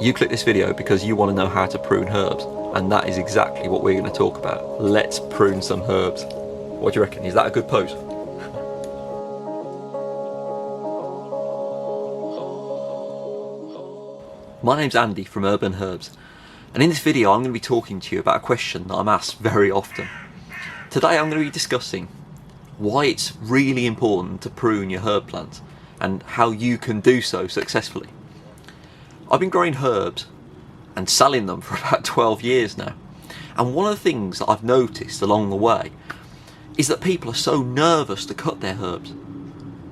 You click this video because you want to know how to prune herbs, and that is exactly what we're going to talk about. Let's prune some herbs. What do you reckon? Is that a good pose? My name's Andy from Urban Herbs, and in this video I'm going to be talking to you about a question that I'm asked very often. Today I'm going to be discussing why it's really important to prune your herb plants and how you can do so successfully. I've been growing herbs and selling them for about 12 years now, and one of the things that I've noticed along the way is that people are so nervous to cut their herbs.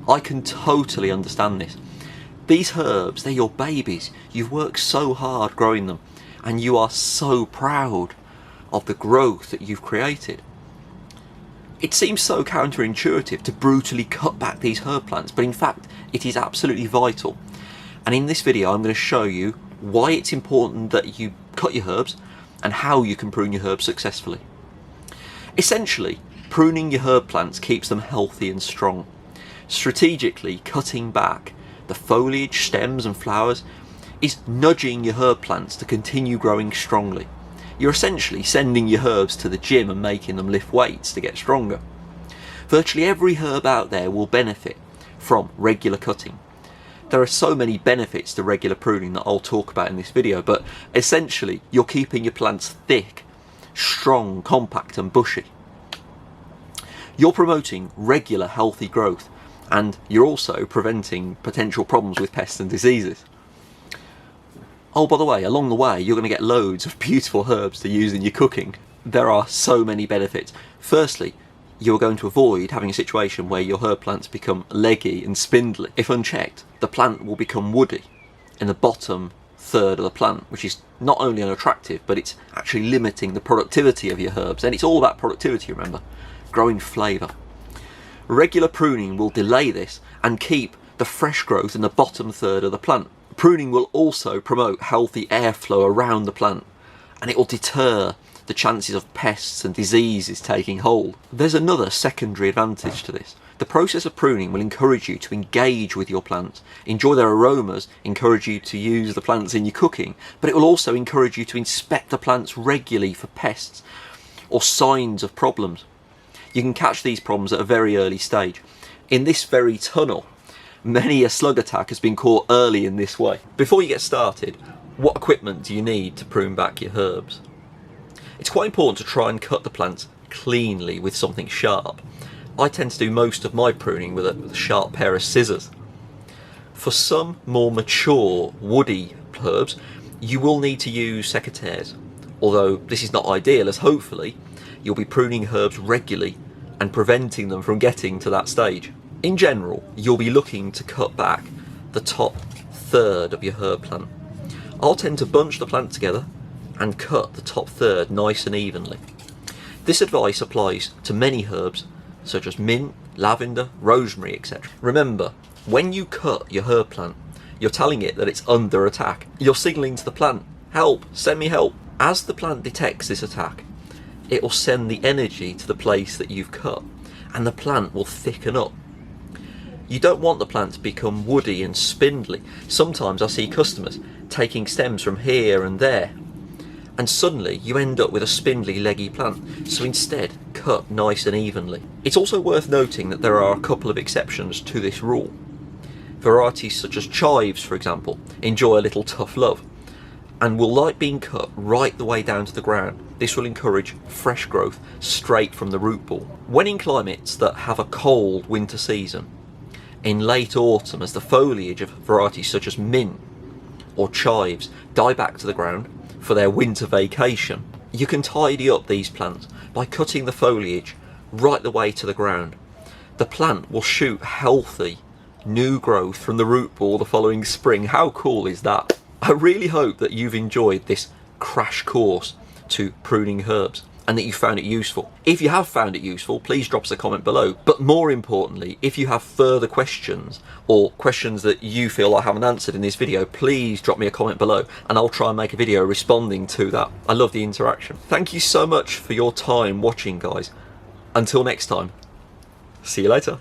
I can totally understand this. These herbs, they're your babies. You've worked so hard growing them, and you are so proud of the growth that you've created. It seems so counterintuitive to brutally cut back these herb plants, but in fact it is absolutely vital. And in this video I'm going to show you why it's important that you cut your herbs and how you can prune your herbs successfully. Essentially, pruning your herb plants keeps them healthy and strong. Strategically cutting back the foliage, stems and flowers is nudging your herb plants to continue growing strongly. You're essentially sending your herbs to the gym and making them lift weights to get stronger. Virtually every herb out there will benefit from regular cutting. There are so many benefits to regular pruning that I'll talk about in this video, but essentially you're keeping your plants thick, strong, compact and bushy. You're promoting regular healthy growth, and you're also preventing potential problems with pests and diseases. Oh, by the way, along the way you're going to get loads of beautiful herbs to use in your cooking. There are so many benefits. Firstly, you're going to avoid having a situation where your herb plants become leggy and spindly. If unchecked, the plant will become woody in the bottom third of the plant, which is not only unattractive, but it's actually limiting the productivity of your herbs. And it's all about productivity, remember, growing flavour. Regular pruning will delay this and keep the fresh growth in the bottom third of the plant. Pruning will also promote healthy airflow around the plant, and it will deter the chances of pests and diseases taking hold. There's another secondary advantage to this. The process of pruning will encourage you to engage with your plants, enjoy their aromas, encourage you to use the plants in your cooking, but it will also encourage you to inspect the plants regularly for pests or signs of problems. You can catch these problems at a very early stage. In this very tunnel, many a slug attack has been caught early in this way. Before you get started, what equipment do you need to prune back your herbs? It's quite important to try and cut the plants cleanly with something sharp. I tend to do most of my pruning with a sharp pair of scissors. For some more mature woody herbs, you will need to use secateurs, although this is not ideal, as hopefully you'll be pruning herbs regularly and preventing them from getting to that stage. In general, you'll be looking to cut back the top third of your herb plant. I'll tend to bunch the plant together and cut the top third nice and evenly. This advice applies to many herbs such as mint, lavender, rosemary, etc. Remember, when you cut your herb plant, you're telling it that it's under attack. You're signalling to the plant, help, send me help. As the plant detects this attack, it will send the energy to the place that you've cut, and the plant will thicken up. You don't want the plant to become woody and spindly. Sometimes I see customers taking stems from here and there, and suddenly you end up with a spindly, leggy plant. So instead, cut nice and evenly. It's also worth noting that there are a couple of exceptions to this rule. Varieties such as chives, for example, enjoy a little tough love and will like being cut right the way down to the ground. This will encourage fresh growth straight from the root ball. When in climates that have a cold winter season, in late autumn, as the foliage of varieties such as mint or chives die back to the ground for their winter vacation, you can tidy up these plants by cutting the foliage right the way to the ground. The plant will shoot healthy new growth from the root ball the following spring. How cool is that? I really hope that you've enjoyed this crash course to pruning herbs and that you found it useful. If you have found it useful, please drop us a comment below. But more importantly, if you have further questions or questions that you feel I haven't answered in this video, please drop me a comment below and I'll try and make a video responding to that. I love the interaction. Thank you so much for your time watching, guys. Until next time, see you later.